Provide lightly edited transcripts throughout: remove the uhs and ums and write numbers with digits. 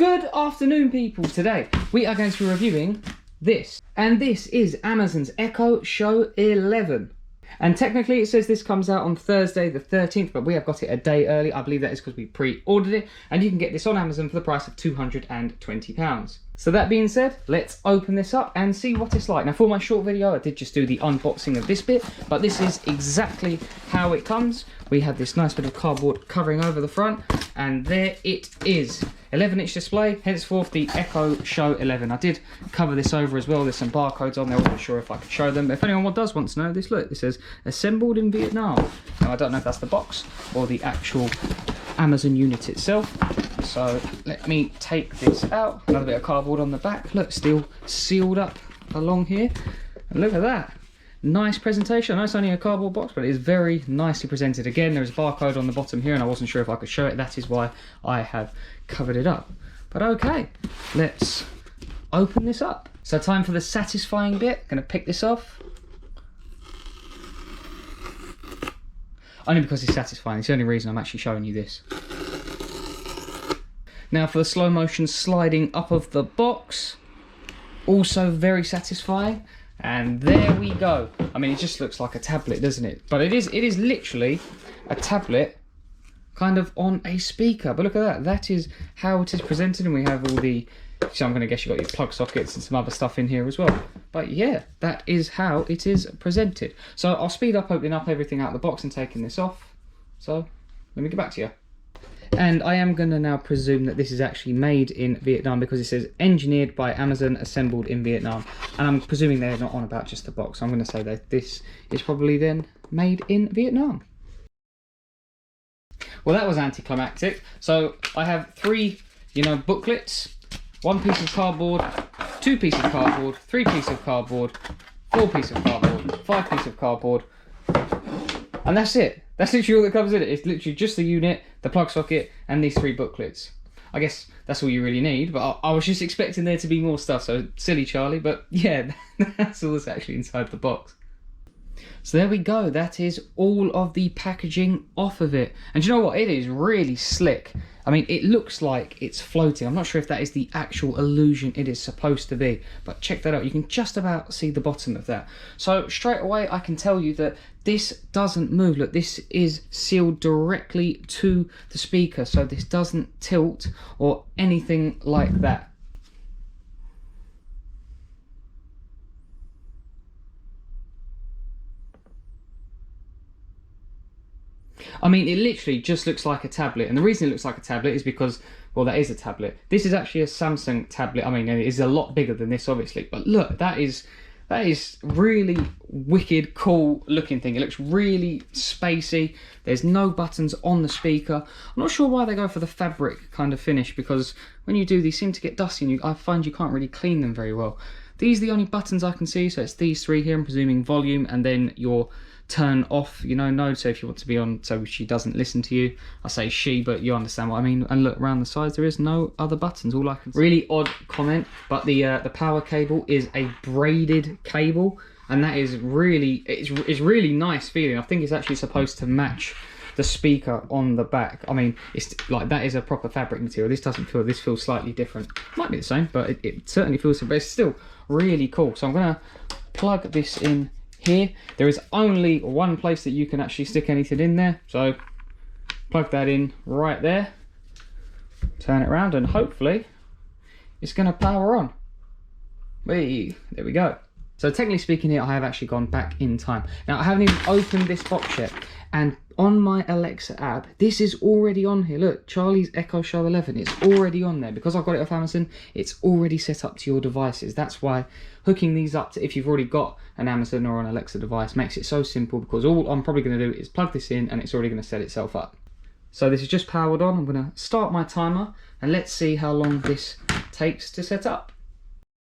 Good afternoon, people. Today we are going to be reviewing this, and this is Amazon's Echo Show 11. And technically it says this comes out on Thursday the 13th, but we have got it a day early. I believe that is because we pre-ordered it, and you can get this on Amazon for the price of £220. So that being said, let's open this up and see what it's like. Now for my short video, I did just do the unboxing of this bit, but this is exactly how it comes. We have this nice bit of cardboard covering over the front, and there it is. 11-inch display, henceforth the Echo Show 11. I did cover this over as well. There's some barcodes on there. I wasn't sure if I could show them. But if anyone does want to know this, look, it says assembled in Vietnam. Now I don't know if that's the box or the actual Amazon unit itself. So let me take this out. Another bit of cardboard on the back. Look, still sealed up along here. And look at that. Nice presentation. I know it's only a cardboard box, but it is very nicely presented. Again, there's a barcode on the bottom here, and I wasn't sure if I could show it. That is why I have covered it up. But okay, let's open this up. So time for the satisfying bit. Gonna pick this off. Only because it's satisfying. It's the only reason I'm actually showing you this. Now for the slow motion sliding up of the box. Also very satisfying. And there we go. I mean, it just looks like a tablet, doesn't it? But it is literally a tablet kind of on a speaker. But look at that. That is how it is presented. And we have all the, so I'm going to guess you've got your plug sockets and some other stuff in here as well. But yeah, that is how it is presented. So I'll speed up opening up everything out of the box and taking this off. So let me get back to you. And I am going to now presume that this is actually made in Vietnam, because it says engineered by Amazon, assembled in Vietnam. And I'm presuming they're not on about just the box. I'm going to say that this is probably then made in Vietnam. Well, that was anticlimactic. So I have three, booklets, one piece of cardboard, two pieces of cardboard, three pieces of cardboard, four pieces of cardboard, five pieces of cardboard. And that's it. That's literally all that comes in it. It's literally just the unit, the plug socket, and these three booklets. I guess that's all you really need, but I was just expecting there to be more stuff, so silly Charlie, but yeah, that's all that's actually inside the box. So there we go, that is all of the packaging off of it. And you know what, it is really slick. I mean, it looks like it's floating. I'm not sure if that is the actual illusion it is supposed to be, but check that out. You can just about see the bottom of that. So straight away, I can tell you that this doesn't move. Look, this is sealed directly to the speaker, so this doesn't tilt or anything like that. I mean, it literally just looks like a tablet, and the reason it looks like a tablet is because, well, that is a tablet. This is actually a Samsung tablet. I mean, it is a lot bigger than this, obviously, but look, that is really wicked cool looking thing. It looks really spacey. There's no buttons on the speaker. I'm not sure why they go for the fabric kind of finish, because when you do these seem to get dusty, and I find you can't really clean them very well. These are the only buttons I can see, so it's these three here. I'm presuming volume, and then your turn off, node. So if you want to be on, so she doesn't listen to you. I say she, but you understand what I mean. And look around the sides, there is no other buttons. All I can see. Really odd comment, but the power cable is a braided cable, and that is really, it's really nice feeling. I think it's actually supposed to match the speaker on the back. I mean, it's like, that is a proper fabric material. This doesn't feel, this feels slightly different. Might be the same, but it certainly feels, but it's still really cool. So I'm gonna plug this in here. There is only one place that you can actually stick anything in there, so plug that in right there, turn it around, and hopefully it's going to power on. Whee, there we go. So technically speaking here, I have actually gone back in time. Now I haven't even opened this box yet, and on my Alexa app, this is already on here. Look, Charlie's Echo Show 11, it's already on there. Because I've got it off Amazon, it's already set up to your devices. That's why hooking these up to, if you've already got an Amazon or an Alexa device, makes it so simple, because all I'm probably going to do is plug this in and it's already going to set itself up. So this is just powered on. I'm going to start my timer and let's see how long this takes to set up.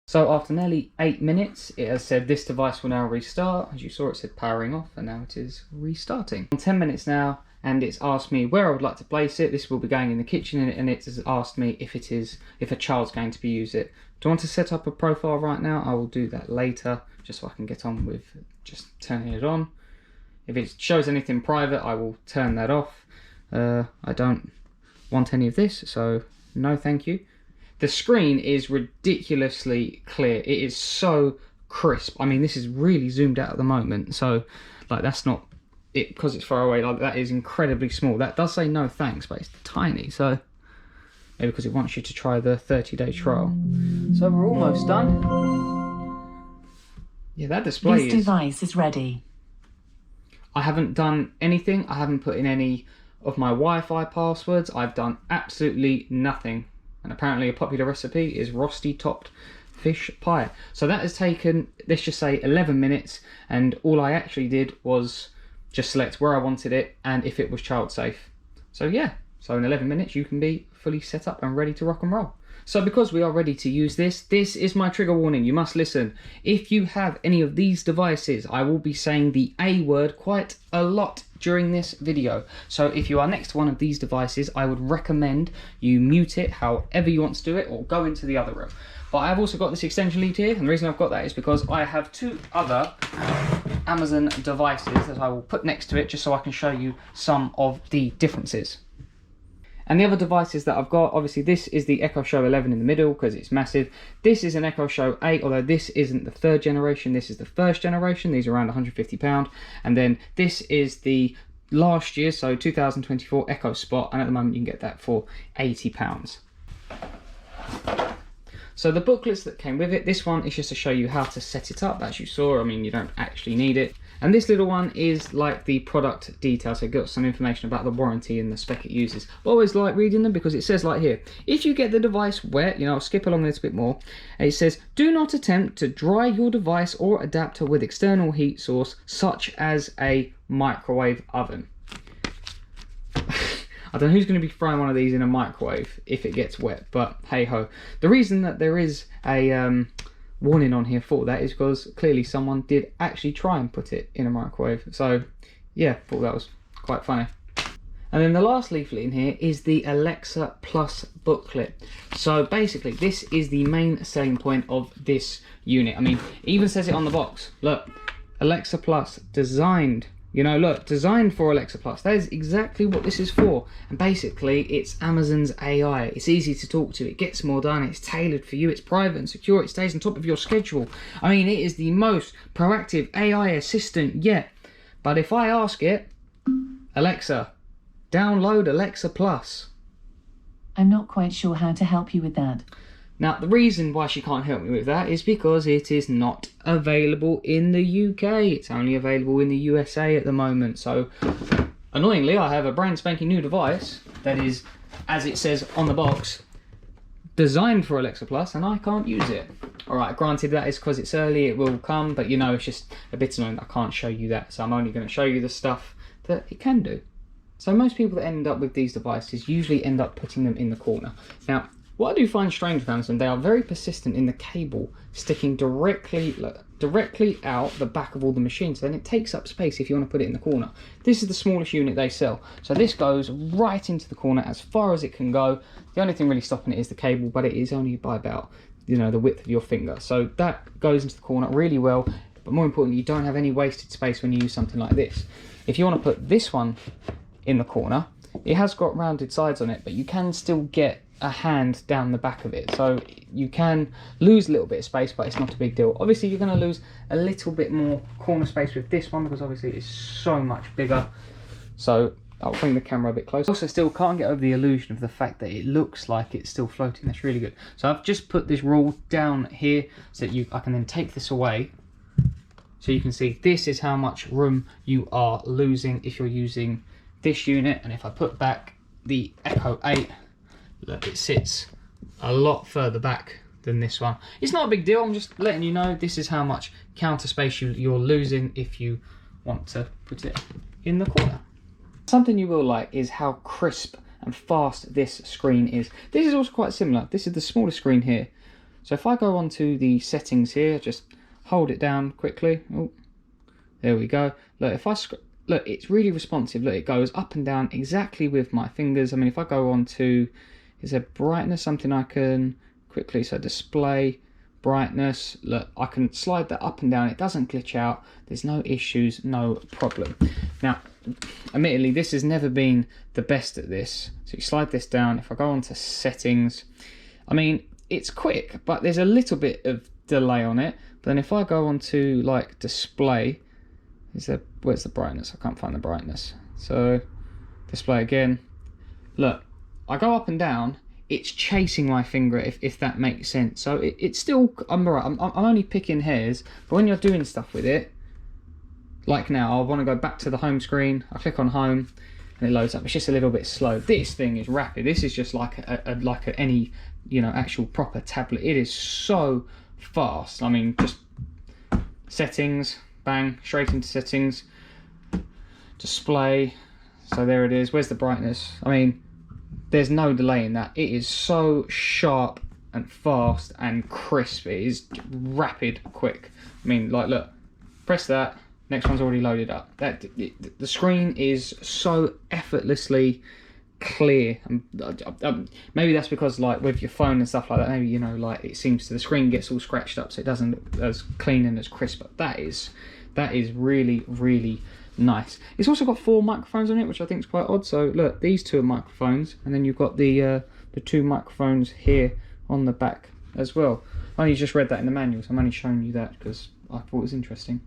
So after nearly 8 minutes, it has said this device will now restart. As you saw, it said powering off, and now it is restarting. 10 minutes now, and it's asked me where I would like to place it. This will be going in the kitchen, and it has asked me if a child's going to be using it. Do I want to set up a profile right now? I will do that later, just so I can get on with just turning it on. If it shows anything private, I will turn that off. I don't want any of this, so no thank you. The screen is ridiculously clear. It is so crisp. I mean, this is really zoomed out at the moment, so like that's not it because it's far away. Like that is incredibly small. That does say no thanks, but it's tiny, so maybe because it wants you to try the 30-day trial. So we're almost done. Yeah, that display This device is ready. I haven't done anything. I haven't put in any of my Wi-Fi passwords. I've done absolutely nothing. And apparently a popular recipe is rosti topped fish pie. So that has taken, let's just say 11 minutes. And all I actually did was just select where I wanted it and if it was child safe. So yeah, so in 11 minutes you can be fully set up and ready to rock and roll. So because we are ready to use this, this is my trigger warning. You must listen. If you have any of these devices, I will be saying the A word quite a lot during this video. So if you are next to one of these devices, I would recommend you mute it however you want to do it or go into the other room. But I've also got this extension lead here, and the reason I've got that is because I have 2 other Amazon devices that I will put next to it just so I can show you some of the differences. And the other devices that I've got, obviously this is the Echo Show 11 in the middle because it's massive. This is an Echo Show 8, although this isn't the 3rd generation, this is the 1st generation. These are around £150. And then this is the last year, so 2024 Echo Spot, and at the moment you can get that for £80. So the booklets that came with it, this one is just to show you how to set it up. As you saw, I mean, you don't actually need it. And this little one is like the product details, so it got some information about the warranty and the spec it uses. I always like reading them because it says like here, if you get the device wet, you know, I'll skip along a little bit more. It says, do not attempt to dry your device or adapter with external heat source, such as a microwave oven. I don't know who's going to be throwing one of these in a microwave if it gets wet, but hey ho. The reason that there is a warning on here for that is because clearly someone did actually try and put it in a microwave. So yeah, thought that was quite funny. And then the last leaflet in here is the Alexa Plus booklet. So basically this is the main selling point of this unit. I mean, it even says it on the box. Look, Alexa Plus, designed, you know, look, designed for Alexa Plus. That is exactly what this is for. And basically, it's Amazon's AI. It's easy to talk to. It gets more done. It's tailored for you. It's private and secure. It stays on top of your schedule. I mean, it is the most proactive AI assistant yet. But if I ask it, Alexa, download Alexa Plus. I'm not quite sure how to help you with that. Now, the reason why she can't help me with that is because it is not available in the UK. It's only available in the USA at the moment. So, annoyingly, I have a brand spanking new device that is, as it says on the box, designed for Alexa Plus, and I can't use it. Alright, granted that is because it's early, it will come, but you know, it's just a bit annoying that I can't show you that. So I'm only going to show you the stuff that it can do. So most people that end up with these devices usually end up putting them in the corner. Now, what I do find strange about Amazon, they are very persistent in the cable sticking directly out the back of all the machines. Then it takes up space if you want to put it in the corner. This is the smallest unit they sell. So this goes right into the corner as far as it can go. The only thing really stopping it is the cable, but it is only by about, you know, the width of your finger. So that goes into the corner really well. But more importantly, you don't have any wasted space when you use something like this. If you want to put this one in the corner, it has got rounded sides on it, but you can still get a hand down the back of it, so you can lose a little bit of space, but it's not a big deal. Obviously you're going to lose a little bit more corner space with this one because obviously it's so much bigger. So I'll bring the camera a bit closer. Also still can't get over the illusion of the fact that it looks like it's still floating. That's really good. So I've just put this rule down here so that I can then take this away, so you can see this is how much room you are losing if you're using this unit. And if I put back the Echo 8, look, it sits a lot further back than this one. It's not a big deal, I'm just letting you know this is how much counter space you're losing if you want to put it in the corner. Something you will like is how crisp and fast this screen is. This is also quite similar. This is the smallest screen here. So if I go onto the settings here, just hold it down quickly. Oh, there we go. Look, if I look, it's really responsive. Look, it goes up and down exactly with my fingers. I mean, if I go on to, is there brightness, something I can quickly, so display, brightness, look, I can slide that up and down. It doesn't glitch out. There's no issues, no problem. Now, admittedly, this has never been the best at this. So you slide this down. If I go on to settings, I mean, it's quick, but there's a little bit of delay on it. But then if I go on to like display, where's the brightness? I can't find the brightness. So display again. Look, I go up and down. It's chasing my finger, if that makes sense. So it's still, I'm alright. I'm only picking hairs, but when you're doing stuff with it, like now, I want to go back to the home screen. I click on home, and it loads up. It's just a little bit slow. This thing is rapid. This is just like any actual proper tablet. It is so fast. I mean, just settings, bang, straight into settings, display. So there it is. Where's the brightness? I mean, there's no delay in that. It is so sharp and fast and crisp. It is rapid, quick. I mean, like, look, press that. Next one's already loaded up. The screen is so effortlessly clear. Maybe that's because, like, with your phone and stuff like that, maybe, like, it seems the screen gets all scratched up, so it doesn't look as clean and as crisp. But that is really, really nice. It's also got 4 microphones on it, which I think is quite odd. So look, these 2 are microphones, and then you've got the 2 microphones here on the back as well. I only just read that in the manual, so I'm only showing you that because I thought it was interesting.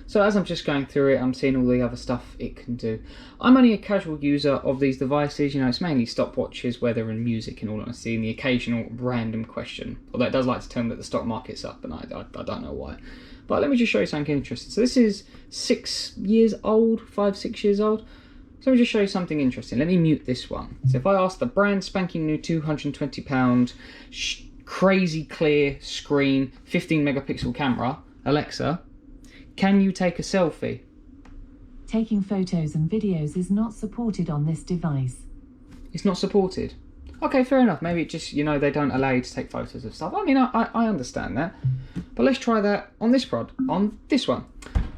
So as I'm just going through it, I'm seeing all the other stuff it can do. I'm only a casual user of these devices. It's mainly stopwatches, weather and music in all honesty, and the occasional random question. Although it does like to tell me that the stock market's up, and I don't know why. But let me just show you something interesting. So this is 6 years old, 5-6 years old. So let me just show you something interesting. Let me mute this one. So if I ask the brand spanking new £220 crazy clear screen 15 megapixel camera, Alexa, can you take a selfie? Taking photos and videos is not supported on this device. It's not supported. Okay, fair enough. Maybe it just, they don't allow you to take photos of stuff. I mean, I understand that. But let's try that on this on this one.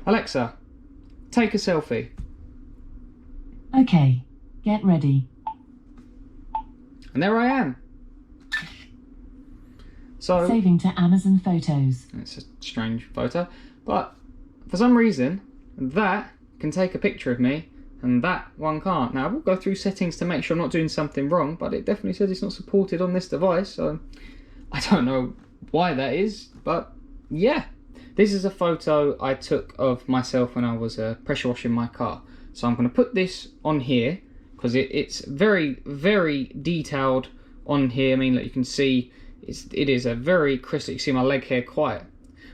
Alexa, take a selfie. Okay, get ready. And there I am. So saving to Amazon Photos. It's a strange photo, but for some reason that can take a picture of me and that one can't. Now, I will go through settings to make sure I'm not doing something wrong, but it definitely says it's not supported on this device, so I don't know why that is, but yeah. This is a photo I took of myself when I was pressure washing my car. So I'm going to put this on here because it's very, very detailed on here. I mean, like you can see, it is a very crisp. You can see my leg hair quite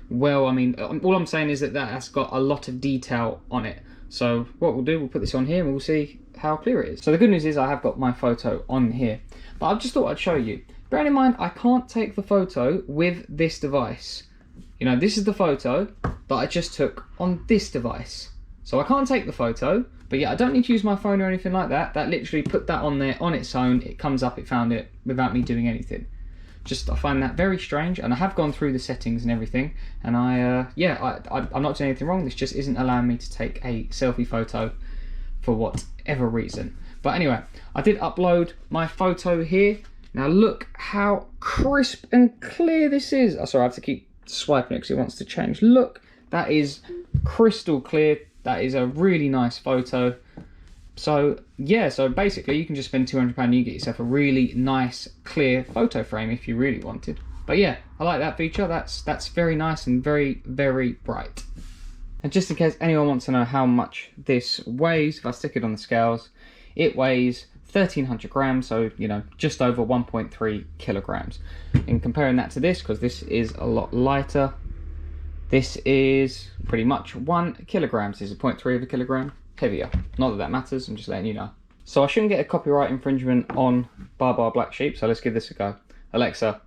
well. I mean, all I'm saying is that has got a lot of detail on it. So what we'll do, we'll put this on here and we'll see how clear it is. So the good news is I have got my photo on here, but I just thought I'd show you. Bearing in mind, I can't take the photo with this device. This is the photo that I just took on this device. So I can't take the photo, but yeah, I don't need to use my phone or anything like that. That literally put that on there on its own. It comes up, it found it without me doing anything. I find that very strange, and I have gone through the settings and everything, and I'm not doing anything wrong. This just isn't allowing me to take a selfie photo for whatever reason. But anyway, I did upload my photo here. Now look how crisp and clear this is. Oh, sorry, I have to keep swiping it because it wants to change. Look, that is crystal clear. That is a really nice photo. So yeah, so basically you can just spend £200 and you get yourself a really nice clear photo frame if you really wanted. But yeah, I like that feature. That's very nice and very, very bright. And just in case anyone wants to know how much this weighs, if I stick it on the scales, it weighs 1,300 grams, so just over 1.3 kilograms. In comparing that to this, because this is a lot lighter, this is pretty much 1 kilogram. This is 0.3 of a kilogram heavier. Not that that matters, I'm just letting you know. So I shouldn't get a copyright infringement on Bar Bar Black Sheep, so let's give this a go. Alexa,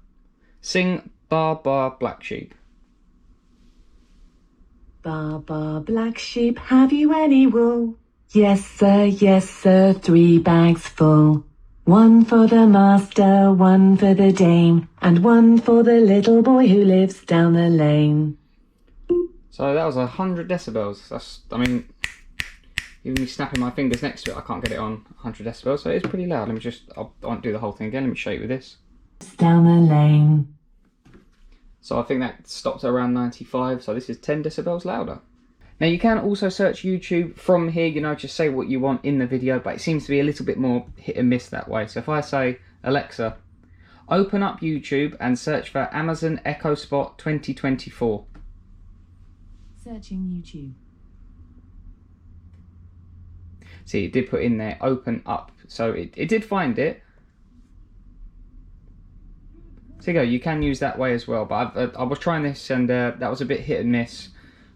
sing Bar Bar Black Sheep. Bar Bar Black Sheep, have you any wool? Yes sir, 3 bags full. 1 for the master, 1 for the dame, and 1 for the little boy who lives down the lane. So that was 100 decibels. Even me snapping my fingers next to it, I can't get it on 100 decibels, so it's pretty loud. I won't do the whole thing again. Let me show you with this. Down the lane. So I think that stopped at around 95, so this is 10 decibels louder. Now you can also search YouTube from here, just say what you want in the video, but it seems to be a little bit more hit and miss that way. So if I say, Alexa, Open up YouTube and search for Amazon Echo Spot 2024. Searching YouTube. See, it did put in there, open up. So it did find it. So you go, you can use that way as well. But I was trying this and that was a bit hit and miss,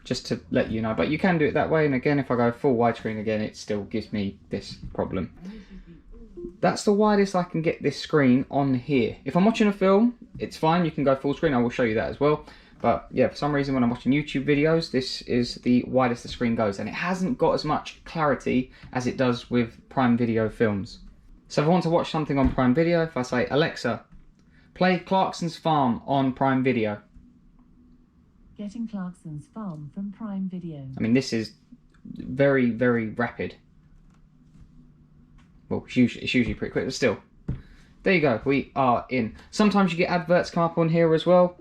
just to let you know. But you can do it that way. And again, if I go full widescreen again, it still gives me this problem. That's the widest I can get this screen on here. If I'm watching a film, it's fine. You can go full screen. I will show you that as well. But yeah, for some reason when I'm watching YouTube videos, this is the widest the screen goes. And it hasn't got as much clarity as it does with Prime Video films. So if I want to watch something on Prime Video, if I say, Alexa, play Clarkson's Farm on Prime Video. Getting Clarkson's Farm from Prime Video. I mean, this is very, very rapid. Well, it's usually pretty quick, but still. There you go, we are in. Sometimes you get adverts come up on here as well,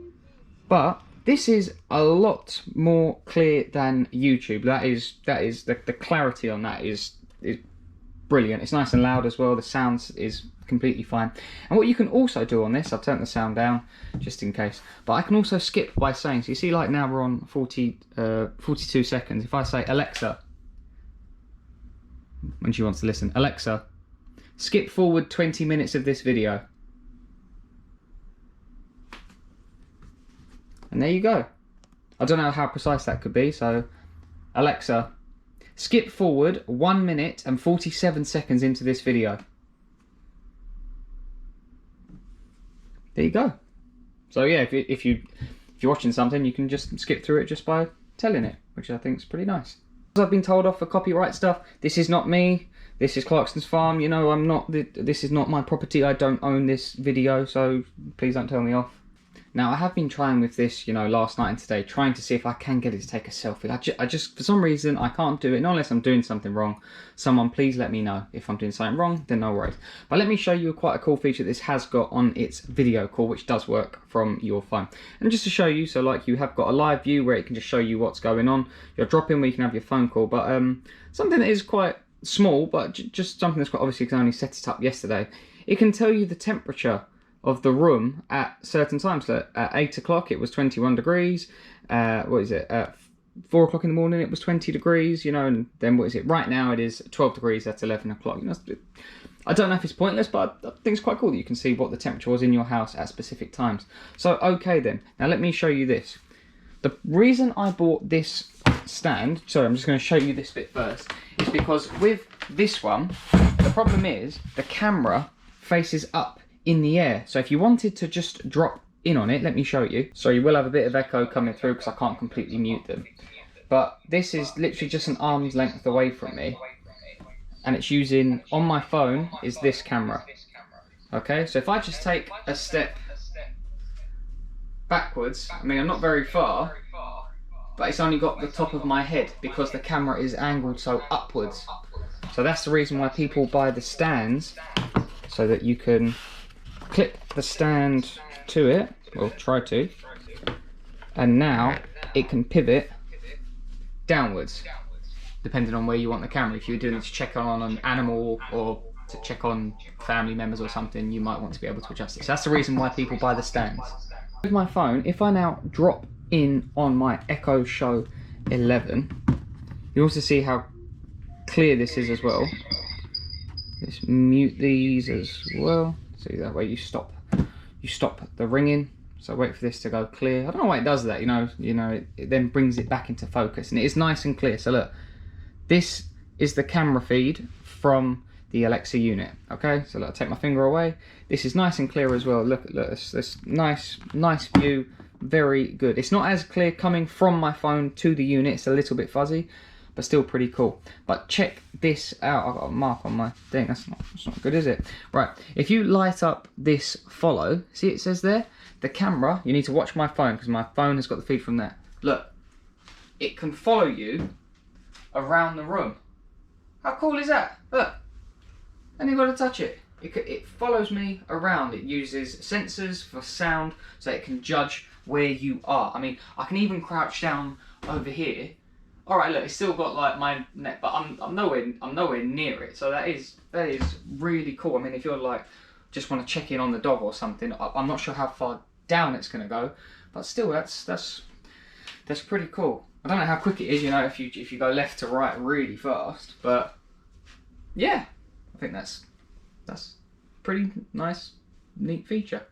but this is a lot more clear than YouTube. That is the clarity on that is brilliant. It's nice and loud as well. The sound is completely fine. And what you can also do on this, I've turned the sound down just in case, but I can also skip by saying, so you see like now we're on 42 seconds. If I say, Alexa, when she wants to listen, Alexa, skip forward 20 minutes of this video. And there you go. I don't know how precise that could be, so Alexa, skip forward 1 minute and 47 seconds into this video. There you go. So yeah, if you're watching something, you can just skip through it just by telling it, which I think is pretty nice. As I've been told off for copyright stuff, this is not me. This is Clarkson's Farm. You know, this is not my property. I don't own this video, so please don't tell me off. Now, I have been trying with this, you know, last night and today, trying to see if I can get it to take a selfie. I just, for some reason, I can't do it, not unless I'm doing something wrong. Someone please let me know. If I'm doing something wrong, then no worries. But let me show you quite a cool feature this has got on its video call, which does work from your phone. And just to show you, so like you have got a live view where it can just show you what's going on. Your drop-in where you can have your phone call, but something that is quite small, but just something that's quite obviously, because I only set it up yesterday. It can tell you the temperature of the room at certain times. So at 8 o'clock it was 21 degrees. What is it? At 4 o'clock in the morning it was 20 degrees, you know, and then what is it? Right now it is 12 degrees at 11 o'clock. You know, I don't know if it's pointless, but I think it's quite cool that you can see what the temperature was in your house at specific times. So, okay then. Now let me show you this. The reason I bought this stand, sorry, I'm just going to show you this bit first, is because with this one, the problem is the camera faces up in the air. So if you wanted to just drop in on it, let me show you. So you will have a bit of echo coming through because I can't completely mute them. But this is literally just an arm's length away from me. And it's using, on my phone, is this camera. Okay, so if I just take a step backwards, I mean, I'm not very far, but it's only got the top of my head because the camera is angled so upwards. So that's the reason why people buy the stands, so that you can clip the stand to it, or try to, and now it can pivot downwards, depending on where you want the camera. If you're doing it to check on an animal or to check on family members or something, you might want to be able to adjust it. So that's the reason why people buy the stands. With my phone, if I now drop in on my Echo Show 11, you also see how clear this is as well. Let's mute these as well. So that way you stop the ringing. So wait for this to go clear. I don't know why it does that, you know, it then brings it back into focus and it is nice and clear. So look, this is the camera feed from the Alexa unit. Okay, so look, I'll take my finger away. This is nice and clear as well. Look this nice view, very good. It's not as clear coming from my phone to the unit, it's a little bit fuzzy, but still pretty cool. But check this out. I've got a mark on my thing. That's not good, is it? Right, if you light up this follow, see it says there, the camera, you need to watch my phone because my phone has got the feed from there. Look, it can follow you around the room. How cool is that? Look, and you've got to touch it. It follows me around. It uses sensors for sound so it can judge where you are. I mean, I can even crouch down over here. All right, look, it's still got like my neck, but I'm nowhere near it. So that is really cool. I mean, if you're like just want to check in on the dog or something. I'm not sure how far down it's going to go, but still, that's pretty cool. I don't know how quick it is, you know, if you go left to right really fast, but yeah, I think that's pretty nice, neat feature.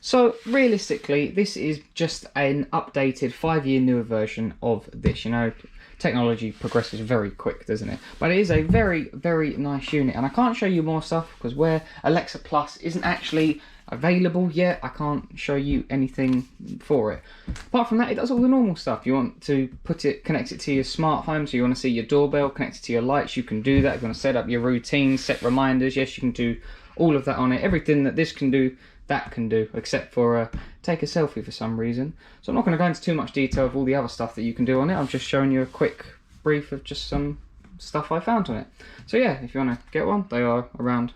So realistically, this is just an updated 5-year newer version of this. You know, technology progresses very quick, doesn't it? But it is a very, very nice unit, and I can't show you more stuff because where Alexa Plus isn't actually available yet, I can't show you anything for it. Apart from that, it does all the normal stuff. You want to connect it to your smart home, so you want to see your doorbell, connect it to your lights, you can do that. You want to set up your routines, set reminders, yes, you can do all of that on it. Everything that this can do, that can do, except for take a selfie for some reason. So I'm not going to go into too much detail of all the other stuff that you can do on it. I'm just showing you a quick brief of just some stuff I found on it. So yeah, if you want to get one, they are around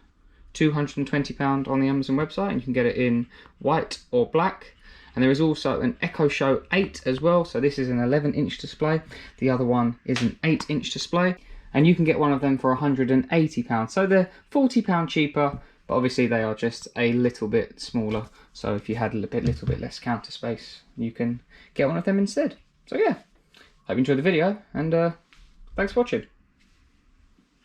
£220 on the Amazon website, and you can get it in white or black. And there is also an Echo Show 8 as well, so this is an 11-inch display. The other one is an 8-inch display, and you can get one of them for £180. So they're £40 cheaper, but obviously they are just a little bit smaller. So if you had a little bit less counter space, you can get one of them instead. So yeah, hope you enjoyed the video, and thanks for watching.